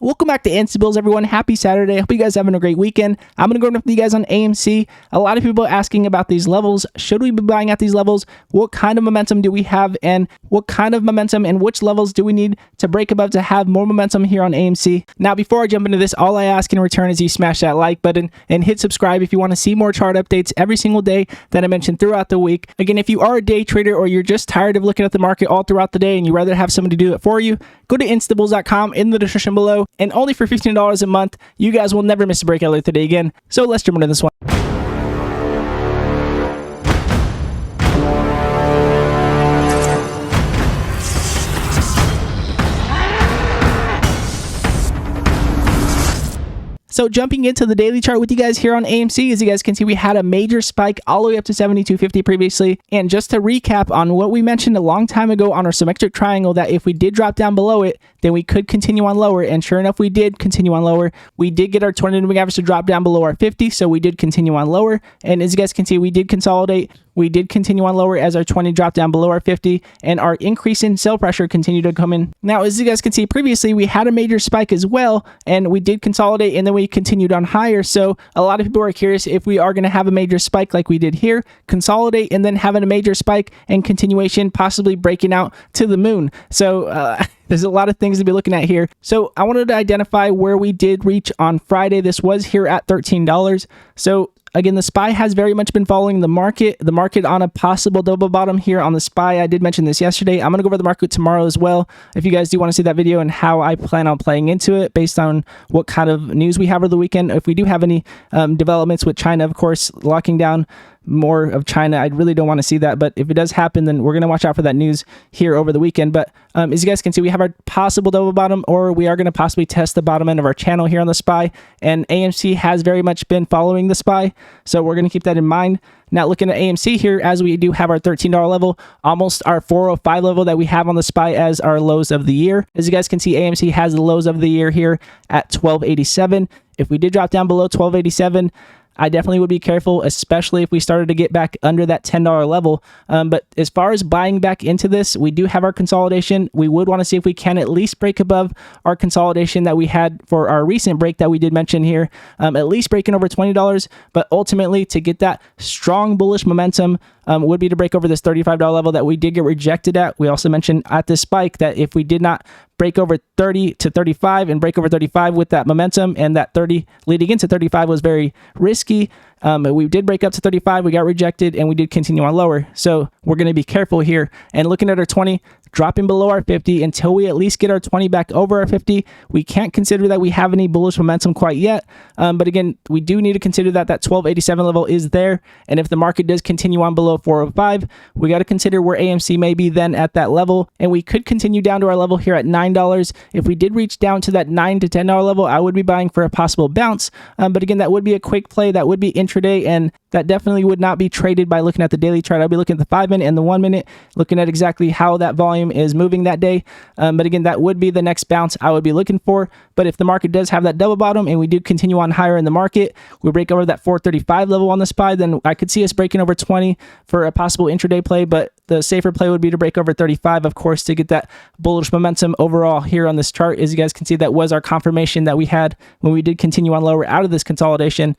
Welcome back to Instabills, everyone. Happy Saturday. Hope you guys are having a great weekend. I'm going to go over with you guys on AMC. A lot of people are asking about these levels. Should we be buying at these levels? What kind of momentum do we have? And what kind of momentum and which levels do we need to break above to have more momentum here on AMC? Now, before I jump into this, all I ask in return is you smash that like button and hit subscribe if you want to see more chart updates every single day that I mentioned throughout the week. Again, if you are a day trader or you're just tired of looking at the market all throughout the day and you'd rather have somebody do it for you, go to instabills.com in the description below. And only for $15 a month, you guys will never miss a breakout like today again. So let's jump into this one. So jumping into the daily chart with you guys here on AMC, as you guys can see, we had a major spike all the way up to 72.50 previously. And just to recap on what we mentioned a long time ago on our symmetric triangle, that if we did drop down below it, then we could continue on lower. And sure enough, we did continue on lower. We did get our 20-day moving average to drop down below our 50, so we did continue on lower. And as you guys can see, we did consolidate. We did continue on lower as our 20 dropped down below our 50, and our increase in sell pressure continued to come in. Now, as you guys can see previously, we had a major spike as well, and we did consolidate, and then we continued on higher. So a lot of people are curious if we are going to have a major spike like we did here, consolidate, and then having a major spike and continuation, possibly breaking out to the moon. So there's a lot of things to be looking at here. So I wanted to identify where we did reach on Friday. This was here at $13. So again, the SPY has very much been following the market on a possible double bottom here on the SPY. I did mention this yesterday. I'm going to go over the market tomorrow as well. If you guys do want to see that video and how I plan on playing into it based on what kind of news we have over the weekend. If we do have any developments with China, of course, locking down more of China, I really don't want to see that. But if it does happen, then we're going to watch out for that news here over the weekend. But as you guys can see, we have our possible double bottom, or we are going to possibly test the bottom end of our channel here on the SPY. And AMC has very much been following the SPY, so we're going to keep that in mind. Now, looking at AMC here, as we do have our $13 level, almost our 405 level that we have on the SPY as our lows of the year. As you guys can see, AMC has the lows of the year here at 1287. If we did drop down below 1287, I definitely would be careful, especially if we started to get back under that $10 level. But as far as buying back into this, we do have our consolidation. We would want to see if we can at least break above our consolidation that we had for our recent break that we did mention here, at least breaking over $20. But ultimately, to get that strong bullish momentum, would be to break over this $35 level that we did get rejected at. We also mentioned at this spike that if we did not break over 30 to 35 and break over 35 with that momentum, and that 30 leading into 35 was very risky. We did break up to 35, we got rejected, and we did continue on lower. So we're going to be careful here. And looking at our 20, dropping below our 50 until we at least get our 20 back over our 50. We can't consider that we have any bullish momentum quite yet. But again, we do need to consider that that 1287 level is there. And if the market does continue on below 405, we got to consider where AMC may be then at that level. And we could continue down to our level here at $9. If we did reach down to that $9 to $10 level, I would be buying for a possible bounce. But again, that would be a quick play. That would be intraday, and that definitely would not be traded by looking at the daily chart. I'll be looking at the 5-minute and the 1-minute, looking at exactly how that volume is moving that day. But again, that would be the next bounce I would be looking for. But if the market does have that double bottom and we do continue on higher in the market, we break over that 435 level on the SPY, then I could see us breaking over 20 for a possible intraday play. But the safer play would be to break over 35, of course, to get that bullish momentum overall here on this chart. As you guys can see, that was our confirmation that we had when we did continue on lower out of this consolidation.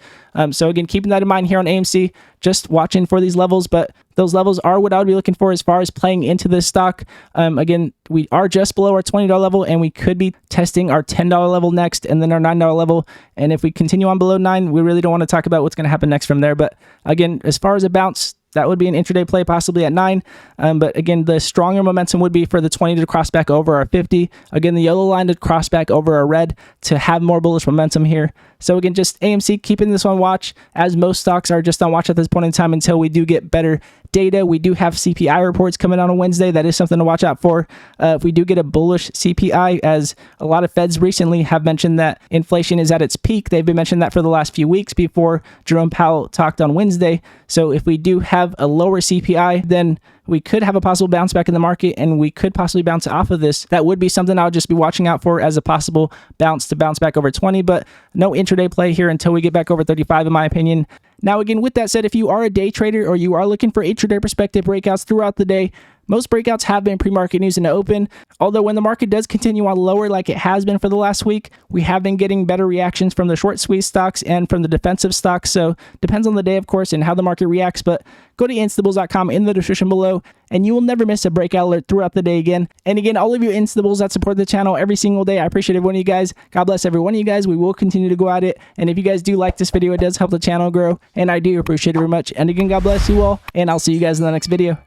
So again, keeping that in mind here on AMC, just watching for these levels, but those levels are what I would be looking for as far as playing into this stock. Again, we are just below our $20 level, and we could be testing our $10 level next, and then our $9 level. And if we continue on below 9, we really don't want to talk about what's going to happen next from there. But again, as far as a bounce, that would be an intraday play possibly at 9. But again, the stronger momentum would be for the 20 to cross back over our 50. Again, the yellow line to cross back over our red to have more bullish momentum here. So again, just AMC keeping this on watch, as most stocks are just on watch at this point in time until we do get better data. We do have CPI reports coming out on Wednesday. That is something to watch out for. If we do get a bullish CPI, as a lot of Feds recently have mentioned that inflation is at its peak. They've been mentioning that for the last few weeks before Jerome Powell talked on Wednesday. So if we do have a lower CPI, then we could have a possible bounce back in the market, and we could possibly bounce off of this. That would be something I would just be watching out for as a possible bounce to bounce back over 20, but no intraday play here until we get back over 35, in my opinion. Now, again, with that said, if you are a day trader or you are looking for intraday perspective breakouts throughout the day, Most breakouts have been pre-market news in the open, although when the market does continue on lower like it has been for the last week, we have been getting better reactions from the short squeeze stocks and from the defensive stocks. So depends on the day, of course, and how the market reacts, but go to instables.com in the description below, and you will never miss a breakout alert throughout the day again. And again, all of you instables that support the channel every single day, I appreciate every one of you guys. God bless every one of you guys. We will continue to go at it. And if you guys do like this video, it does help the channel grow, and I do appreciate it very much. And again, God bless you all, and I'll see you guys in the next video.